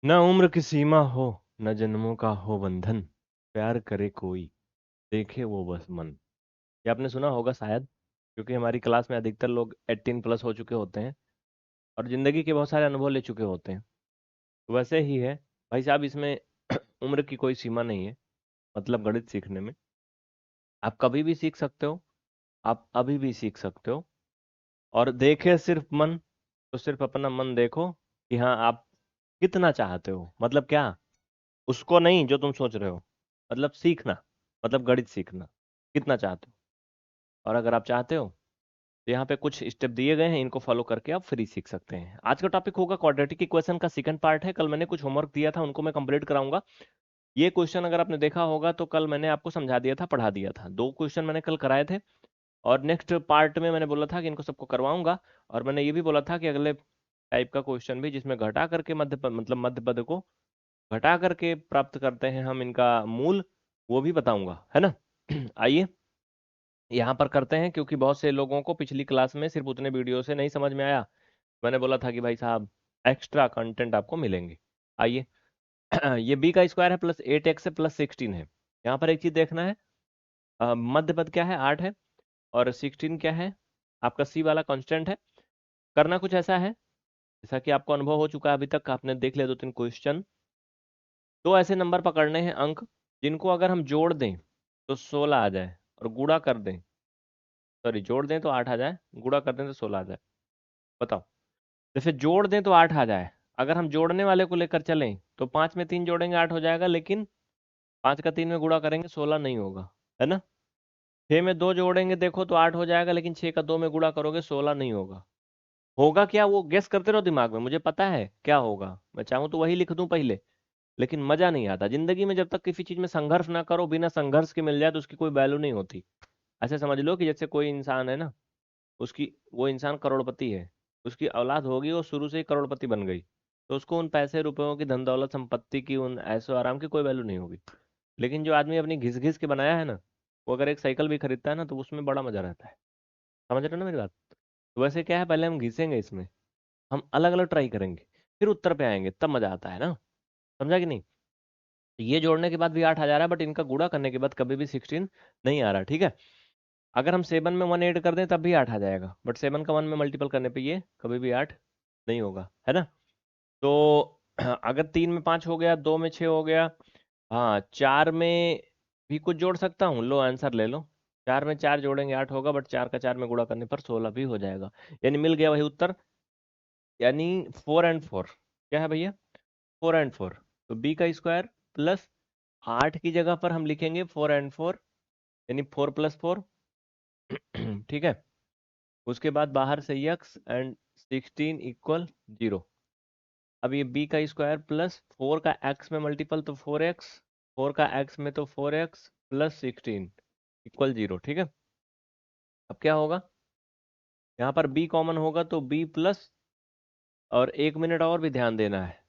न उम्र की सीमा हो, न जन्मों का हो बंधन, प्यार करे कोई, देखे वो बस मन। ये आपने सुना होगा शायद, क्योंकि हमारी क्लास में अधिकतर लोग 18+ हो चुके होते हैं और जिंदगी के बहुत सारे अनुभव ले चुके होते हैं। तो वैसे ही है भाई साहब, इसमें उम्र की कोई सीमा नहीं है। मतलब गणित सीखने में आप कभी भी सीख सकते हो, आप अभी भी सीख सकते हो। और देखे सिर्फ मन, तो सिर्फ अपना मन देखो कि हाँ आप कितना चाहते हो। मतलब क्या, उसको नहीं जो तुम सोच रहे हो, मतलब सीखना, मतलब गणित सीखना कितना चाहते हो। और अगर आप चाहते हो तो यहाँ पे कुछ स्टेप दिए गए हैं, इनको फॉलो करके आप फ्री सीख सकते हैं। आज का टॉपिक होगा क्वाड्रेटिक इक्वेशन का सेकंड पार्ट है। कल मैंने कुछ होमवर्क दिया था, उनको मैं कंप्लीट कराऊंगा। ये क्वेश्चन अगर आपने देखा होगा तो कल मैंने आपको समझा दिया था, पढ़ा दिया था। 2 क्वेश्चन मैंने कल कराए थे और नेक्स्ट पार्ट में मैंने बोला था कि इनको सबको करवाऊंगा। और मैंने ये भी बोला था कि अगले टाइप का क्वेश्चन भी, जिसमें घटा करके मतलब मध्य पद को घटा करके प्राप्त करते हैं हम इनका मूल, वो भी बताऊंगा, है ना। आइए यहाँ पर करते हैं, क्योंकि बहुत से लोगों को पिछली क्लास में सिर्फ उतने वीडियो से नहीं समझ में आया। मैंने बोला था कि भाई साहब एक्स्ट्रा कंटेंट आपको मिलेंगे। आइए। ये बी का स्क्वायर है प्लस 8x है प्लस 16 है। यहाँ पर एक चीज देखना है, मध्य पद क्या है, 8 है, और 16 क्या है, आपका सी वाला कांस्टेंट है। करना कुछ ऐसा है, जैसा कि आपको अनुभव हो चुका है, अभी तक आपने देख लिया 2-3 क्वेश्चन। दो ऐसे नंबर पकड़ने हैं अंक, जिनको अगर हम जोड़ दें तो 16 आ जाए, और गुणा कर दें, सॉरी जोड़ दें तो 8 आ जाए, गुणा कर दें तो 16 आ जाए। बताओ। जैसे जोड़ दें तो 8 आ जाए, अगर हम जोड़ने वाले को लेकर चलें तो 5 में 3 जोड़ेंगे 8 हो जाएगा, लेकिन 5 का 3 में गुणा करेंगे 16 नहीं होगा, है ना। 6 में 2 जोड़ेंगे देखो तो 8 हो जाएगा, लेकिन 6 का 2 में गुणा करोगे 16 नहीं होगा। होगा क्या, वो गेस करते रहो दिमाग में, मुझे पता है क्या होगा, मैं चाहूँ तो वही लिख दूं पहले, लेकिन मजा नहीं आता जिंदगी में। जब तक किसी चीज में संघर्ष ना करो, बिना संघर्ष के मिल जाए तो उसकी कोई वैल्यू नहीं होती। ऐसे समझ लो कि जैसे कोई इंसान है ना, उसकी वो इंसान करोड़पति है, उसकी औलाद होगी वो शुरू से ही करोड़पति बन गई, तो उसको उन पैसे रुपयों की, धन दौलत संपत्ति की, उन ऐशो आराम की कोई वैल्यू नहीं होगी। लेकिन जो आदमी अपनी घिस घिस के बनाया है ना, वो अगर एक साइकिल भी खरीदता है ना तो उसमें बड़ा मजा रहता है। समझ रहे हो ना मेरी बात। तो वैसे क्या है, पहले हम घिसेंगे इसमें, हम अलग अलग ट्राई करेंगे, फिर उत्तर पे आएंगे, तब मजा आता है ना। समझा कि नहीं। तो ये जोड़ने के बाद भी 8 आ जा रहा है, बट इनका गुणा करने के बाद कभी भी 16 नहीं आ रहा, ठीक है। अगर हम 7 में 1 ऐड कर दें तब भी 8 आ जाएगा, बट 7 का 1 में मल्टीपल करने पे ये कभी भी 8 नहीं होगा, है ना। तो अगर 3 में 5 हो गया, 2 में 6 हो गया, हाँ 4 में भी कुछ जोड़ सकता हूँ, लो आंसर ले लो। 4 में 4 जोड़ेंगे 8 होगा, बट 4 का 4 में गुणा करने पर 16 भी हो जाएगा। यानी मिल गया वही उत्तर, यानी 4 और 4। क्या है भैया, 4 और 4। तो बी का स्क्वायर प्लस 8 की जगह पर हम लिखेंगे 4 और 4, यानी 4 + 4। ठीक है। उसके बाद बाहर से x एंड 16 इक्वल 0। अब ये b का स्क्वायर प्लस 4 का x में मल्टीपल तो 4x, 4 का x में तो 4x प्लस 16 इक्वल 0, ठीक है। अब क्या होगा, यहाँ पर b कॉमन होगा तो b प्लस, और 1 मिनट और भी ध्यान देना है,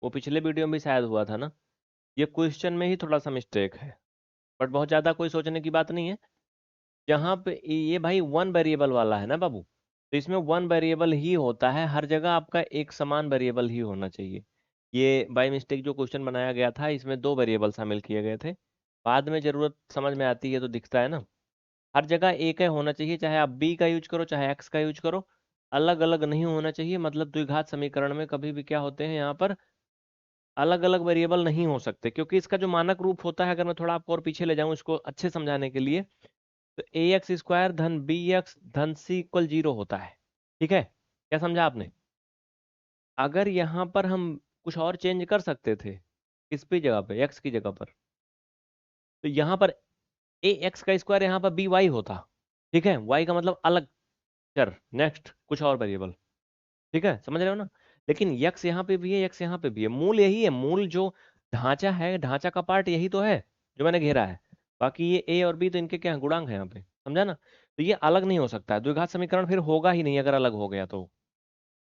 वो पिछले वीडियो में भी शायद हुआ था ना, ये क्वेश्चन में ही थोड़ा सा मिस्टेक है, बट बहुत ज़्यादा कोई सोचने की बात नहीं है। जहाँ पे ये भाई वन वेरिएबल वाला है ना बाबू, तो इसमें वन वेरिएबल ही होता है हर जगह, आपका एक समान वेरिएबल ही होना चाहिए। ये बाय मिस्टेक जो क्वेश्चन बनाया गया था, इसमें 2 वेरिएबल शामिल किए गए थे। बाद में जरूरत समझ में आती है तो दिखता है ना। हर जगह एक है होना चाहिए, चाहे आप बी का यूज करो चाहे एक्स का यूज करो, अलग अलग नहीं होना चाहिए। मतलब द्विघात समीकरण में कभी भी क्या होते हैं यहाँ पर, अलग अलग वेरिएबल नहीं हो सकते, क्योंकि इसका जो मानक रूप होता है, अगर मैं थोड़ा आपको और पीछे ले जाऊं इसको अच्छे समझाने के लिए, तो ए एक्स स्क्वायर धन बी एक्स धन सी इक्वल 0 होता है। ठीक है, क्या समझा आपने। अगर यहाँ पर हम कुछ और चेंज कर सकते थे, किस भी जगह पे, एक्स की जगह पर, तो यहाँ पर ए एक्स का स्क्वायर यहाँ पर बी वाई होता। ठीक है, वाई का मतलब अलग चर, नेक्स्ट कुछ और वेरिएबल। ठीक है, समझ रहे हो ना। लेकिन यक्स यहाँ पे भी है, यक्स यहाँ पे भी है, मूल यही है, मूल जो ढांचा है, ढांचा का पार्ट यही तो है जो मैंने घेरा है। बाकी ये ए और बी तो इनके क्या है, गुणांक है यहाँ पे, समझा ना। तो ये अलग नहीं हो सकता है, द्विघात समीकरण फिर होगा ही नहीं अगर अलग हो गया तो।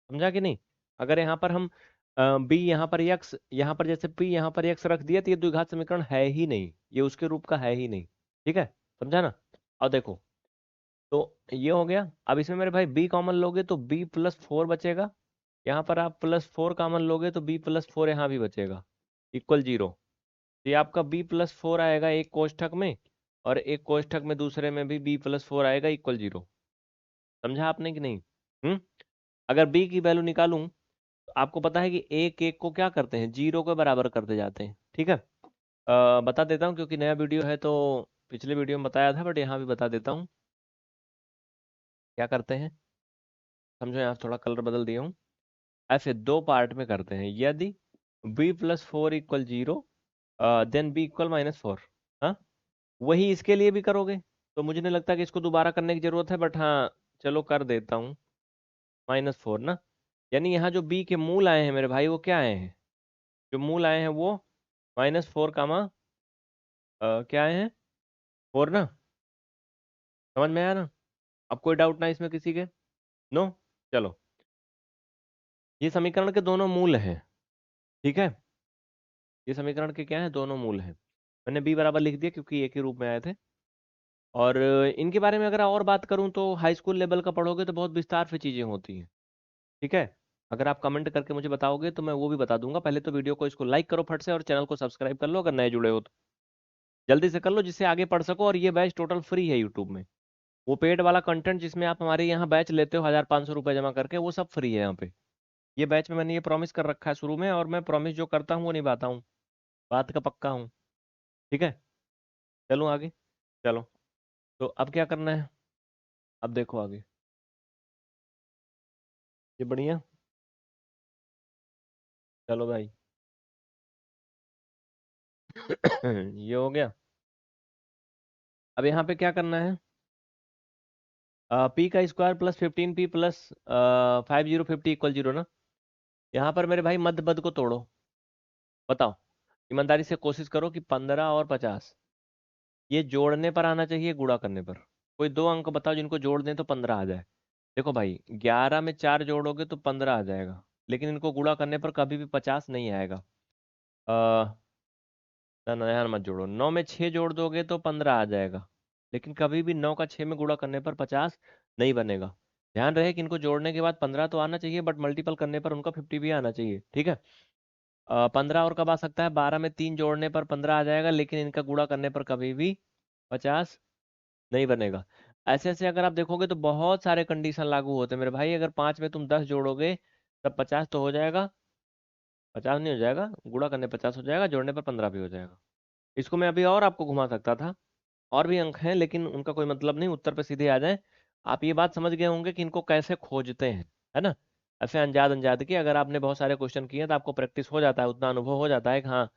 समझा कि नहीं। अगर यहाँ पर हम बी यहाँ पर यक्स, यहाँ पर जैसे पी यहाँ पर यक्स रख दिया, तो ये द्विघात समीकरण है ही नहीं, ये उसके रूप का है ही नहीं। ठीक है, समझा ना। अब देखो, तो ये हो गया। अब इसमें मेरे भाई बी कॉमन लोगे तो बी + 4 बचेगा, यहाँ पर आप +4 कॉमन लोगे तो b+4 यहाँ भी बचेगा, इक्वल 0। तो ये आपका b+4 आएगा एक कोष्ठक में, और एक कोष्ठक में दूसरे में भी b+4 आएगा इक्वल 0। समझा आपने कि नहीं? हम्म। अगर b की वैल्यू निकालूं तो आपको पता है कि एक एक को क्या करते हैं, 0 के बराबर करते जाते हैं। ठीक है, बता देता हूँ क्योंकि नया वीडियो है तो पिछले वीडियो में बताया था, बट यहाँ भी बता देता हूँ क्या करते हैं। समझो, यहाँ थोड़ा कलर बदल दिया हूँ। ऐसे दो पार्ट में करते हैं। यदि b+4 इक्वल 0, देन b=-4। हाँ, वही इसके लिए भी करोगे, तो मुझे नहीं लगता कि इसको दोबारा करने की जरूरत है, बट हाँ चलो कर देता हूँ। -4 ना, यानी यहाँ जो b के मूल आए हैं मेरे भाई, वो क्या आए हैं, जो मूल आए हैं वो -4 कामा क्या आए हैं, 4 ना। समझ में आया ना? अब कोई डाउट ना इसमें किसी के? नो। चलो, ये समीकरण के दोनों मूल हैं। ठीक है, ये समीकरण के क्या है, दोनों मूल हैं। मैंने b बराबर लिख दिया क्योंकि एक ही रूप में आए थे। और इनके बारे में अगर और बात करूं तो हाई स्कूल लेवल का पढ़ोगे तो बहुत विस्तार से चीजें होती हैं। ठीक है, अगर आप कमेंट करके मुझे बताओगे तो मैं वो भी बता दूंगा। पहले तो वीडियो को इसको लाइक करो फट से, और चैनल को सब्सक्राइब कर लो अगर नए जुड़े हो तो। जल्दी से कर लो जिससे आगे पढ़ सको। और ये बैच टोटल फ्री है यूट्यूब में। वो पेड वाला कंटेंट जिसमें आप हमारे यहाँ बैच लेते हो 1500 रुपये जमा करके, वो सब फ्री है यहाँ पे। ये बैच में मैंने ये प्रॉमिस कर रखा है शुरू में, और मैं प्रॉमिस जो करता हूँ वो निभाता हूँ, बात का पक्का हूँ। ठीक है, चलूँ आगे? चलो, तो अब क्या करना है, अब देखो आगे। ये बढ़िया, चलो भाई। ये हो गया। अब यहाँ पे क्या करना है, p² + 15p + 5050 = 0 ना। यहाँ पर मेरे भाई मध्य पद को तोड़ो। बताओ, ईमानदारी से कोशिश करो कि 15 और 50 ये जोड़ने पर आना चाहिए, गुणा करने पर। कोई दो अंक बताओ जिनको जोड़ दें तो 15 आ जाए। देखो भाई, 11 में 4 जोड़ोगे तो 15 आ जाएगा, लेकिन इनको गुणा करने पर कभी भी 50 नहीं आएगा। ना ना, ध्यान मत जोड़ो। 9 में 6 जोड़ दोगे तो 15 आ जाएगा, लेकिन कभी भी 9 का 6 में गुणा करने पर 50 नहीं बनेगा। ध्यान रहे कि इनको जोड़ने के बाद 15 तो आना चाहिए, बट मल्टीपल करने पर उनका 50 भी आना चाहिए। ठीक है, 15 और कब आ सकता है, 12 में 3 जोड़ने पर 15 आ जाएगा, लेकिन इनका गुणा करने पर कभी भी 50 नहीं बनेगा। ऐसे ऐसे अगर आप देखोगे तो बहुत सारे कंडीशन लागू होते हैं मेरे भाई। अगर 5 में तुम 10 जोड़ोगे तब 50 तो हो जाएगा, 50 नहीं हो जाएगा, गुणा करने 50 हो जाएगा, जोड़ने पर 15 भी हो जाएगा। इसको मैं अभी और आपको घुमा सकता था, और भी अंक हैं लेकिन उनका कोई मतलब नहीं, उत्तर पे सीधे आ जाए। आप ये बात समझ गए होंगे कि इनको कैसे खोजते हैं, है ना। ऐसे अनजाद अनजाद के अगर आपने बहुत सारे क्वेश्चन किए तो आपको प्रैक्टिस हो जाता है, उतना अनुभव हो जाता है कि हाँ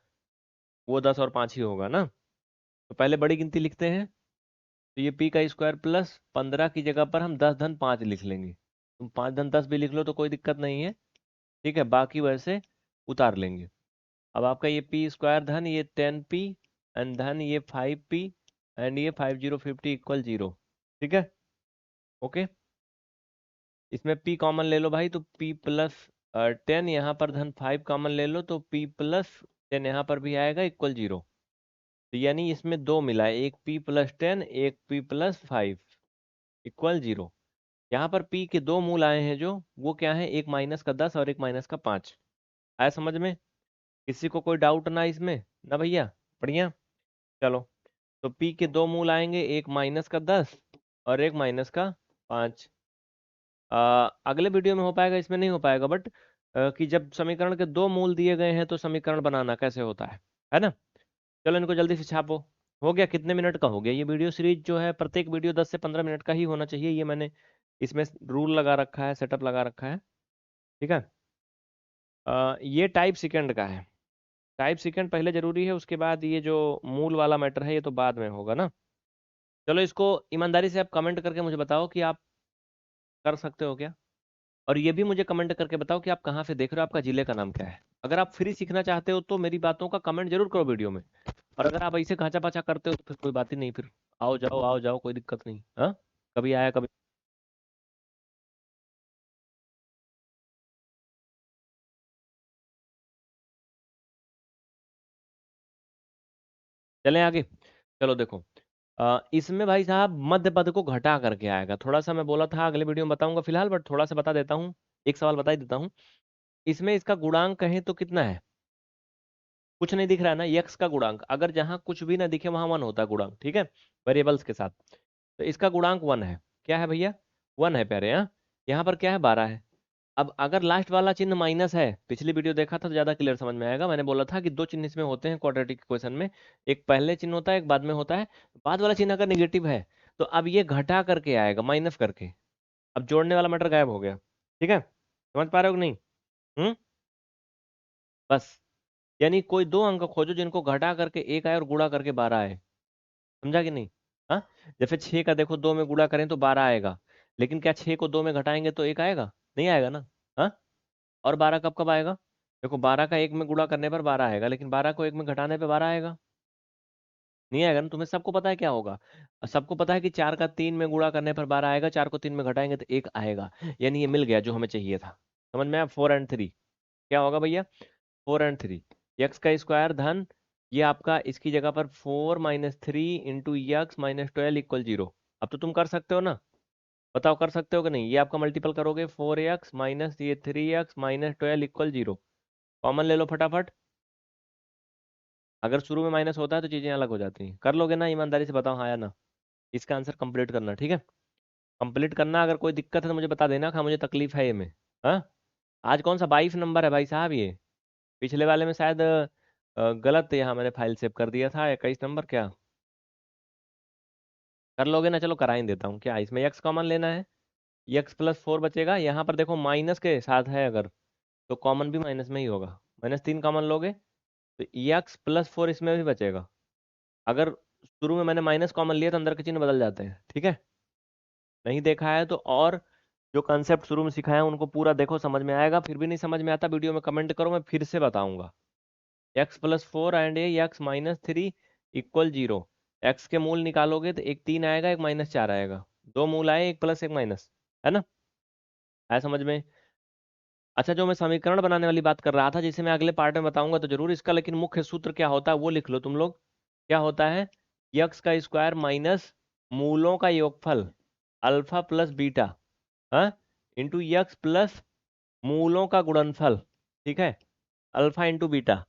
वो 10 और 5 ही होगा ना। तो पहले बड़ी गिनती लिखते हैं। तो ये p² + 15 की जगह पर हम 10^5 लिख लेंगे। तुम 5×10 भी लिख लो तो कोई दिक्कत नहीं है। ठीक है, बाकी वैसे उतार लेंगे। अब आपका ये p² धन ये 10p एंड धन ये 5p एंड ये 5050 = 0। ठीक है, ओके। इसमें p कॉमन ले लो भाई, तो p+10, यहाँ पर धन 5 कॉमन ले लो तो p+10 यहाँ पर भी आएगा इक्वल 0। तो यानी इसमें दो मिला है, एक p+10 एक p+5 = 0। यहाँ पर p के दो मूल आए हैं, जो वो क्या है, एक -10 और एक -5। आया समझ में? किसी को कोई डाउट ना इसमें ना भैया? बढ़िया, चलो। तो p के दो मूल आएंगे, एक -10 और एक -5। अगले वीडियो में हो पाएगा, इसमें नहीं हो पाएगा, बट कि जब समीकरण के दो मूल दिए गए हैं तो समीकरण बनाना कैसे होता है ना। चलो इनको जल्दी से छापो। हो गया, कितने मिनट का हो गया ये वीडियो सीरीज जो है, प्रत्येक वीडियो 10 से 15 मिनट का ही होना चाहिए, ये मैंने इसमें रूल लगा रखा है, सेटअप लगा रखा है। ठीक है, ये टाइप सेकंड का है। टाइप सेकंड पहले जरूरी है, उसके बाद ये जो मूल वाला मैटर है ये तो बाद में होगा ना। चलो, इसको ईमानदारी से आप कमेंट करके मुझे बताओ कि आप कर सकते हो क्या। और ये भी मुझे कमेंट करके बताओ कि आप कहाँ से देख रहे हो, आपका जिले का नाम क्या है। अगर आप फ्री सीखना चाहते हो तो मेरी बातों का कमेंट जरूर करो वीडियो में। और अगर आप ऐसे खाचा पाचा करते हो तो फिर कोई बात ही नहीं, फिर आओ जाओ, कोई दिक्कत नहीं। हाँ, कभी आया कभी। चलें आगे। चलो देखो, इसमें भाई साहब मध्य पद को घटा करके आएगा। थोड़ा सा मैं बोला था अगले वीडियो में बताऊंगा, फिलहाल बट थोड़ा सा बता देता हूँ। एक सवाल बता ही देता हूँ। इसमें इसका गुणांक कहें तो कितना है? कुछ नहीं दिख रहा है ना, यक्स का गुणांक, अगर जहां कुछ भी ना दिखे वहां वन होता है गुणांक, ठीक है, वेरिएबल्स के साथ। तो इसका गुणांक वन है। क्या है भैया? वन है प्यारे। यहाँ पर क्या है? 12 है। अब अगर लास्ट वाला चिन्ह माइनस है, पिछली वीडियो देखा था तो ज्यादा क्लियर समझ में आएगा, मैंने बोला था कि दो चिन्ह इसमें होते हैं क्वाड्रेटिक इक्वेशन में, एक पहले चिन्ह होता है, एक बाद में होता है। बाद वाला चिन्ह अगर निगेटिव है तो अब ये घटा करके आएगा, माइनस करके। अब जोड़ने वाला मैटर गायब हो गया। ठीक है, समझ पा रहे हो कि नहीं? हम्म। बस, यानी कोई दो अंक खोजो जिनको घटा करके एक आए और गुणा करके 12 आए। समझा कि नहीं? हाँ। जैसे 6 का देखो, दो में गुणा करें तो 12 आएगा, लेकिन क्या 6 को दो में घटाएंगे तो एक आएगा? नहीं आएगा ना। हाँ। और 12 कब कब आएगा? देखो 12 का एक में गुणा करने पर 12 आएगा, लेकिन 12 को एक में घटाने पे 12 आएगा? नहीं आएगा ना। तुम्हें सबको पता है क्या होगा? सबको पता है कि 4 का 3 में गुणा करने पर 12 आएगा, 4 को 3 में घटाएंगे तो एक आएगा। यानी ये मिल गया जो हमें चाहिए था। समझ में आया? 4 और 3 क्या होगा भैया? 4 और 3, यक्स का स्क्वायर धन, ये आपका इसकी जगह पर 4 - 3 × यक्स - 12 = 0। अब तो तुम कर सकते हो ना? बताओ कर सकते हो कि नहीं? ये आपका मल्टीपल करोगे, 4x माइनस ये 3x - 12 = 0। कॉमन ले लो फटाफट। अगर शुरू में माइनस होता है तो चीजें अलग हो जाती हैं। कर लोगे ना? ईमानदारी से बताओ हाँ या ना। इसका आंसर कंप्लीट करना, ठीक है? कंप्लीट करना। अगर कोई दिक्कत है तो मुझे बता देना, हाँ मुझे तकलीफ है ये में। हाँ। आज कौन सा 22 नंबर है भाई साहब ये? पिछले वाले में शायद गलत यहाँ मैंने फाइल सेव कर दिया था, 21 नंबर क्या? कर लोगे ना? चलो करा ही देता हूँ। क्या इसमें यक्स कॉमन लेना है? यक्स + 4 बचेगा, यहाँ पर देखो माइनस के साथ है अगर, तो कॉमन भी माइनस में ही होगा। -3 कॉमन लोगे तो यक्स + 4 इसमें भी बचेगा। अगर शुरू में मैंने माइनस कॉमन लिया तो अंदर के चिन्ह बदल जाते हैं, ठीक है? नहीं देखा है तो, और जो कंसेप्ट शुरू में सिखाया उनको पूरा देखो, समझ में आएगा। फिर भी नहीं समझ में आता वीडियो में कमेंट करो, मैं फिर से बताऊंगा। x + 4 and x - 3 = 0। एक्स के मूल निकालोगे तो एक 3 आएगा, एक -4 आएगा। दो मूल आए, एक प्लस एक माइनस, है ना? आया समझ में? अच्छा, जो मैं समीकरण बनाने वाली बात कर रहा था, जिसे मैं अगले पार्ट में बताऊंगा तो जरूर इसका, लेकिन मुख्य सूत्र क्या होता है वो लिख लो तुम लोग। क्या होता है? यक्स का स्क्वायर माइनस मूलों का योगफल अल्फा प्लस बीटा, हाँ, इंटू यक्स प्लस मूलों का गुणनफल, ठीक है, अल्फा इंटू बीटा।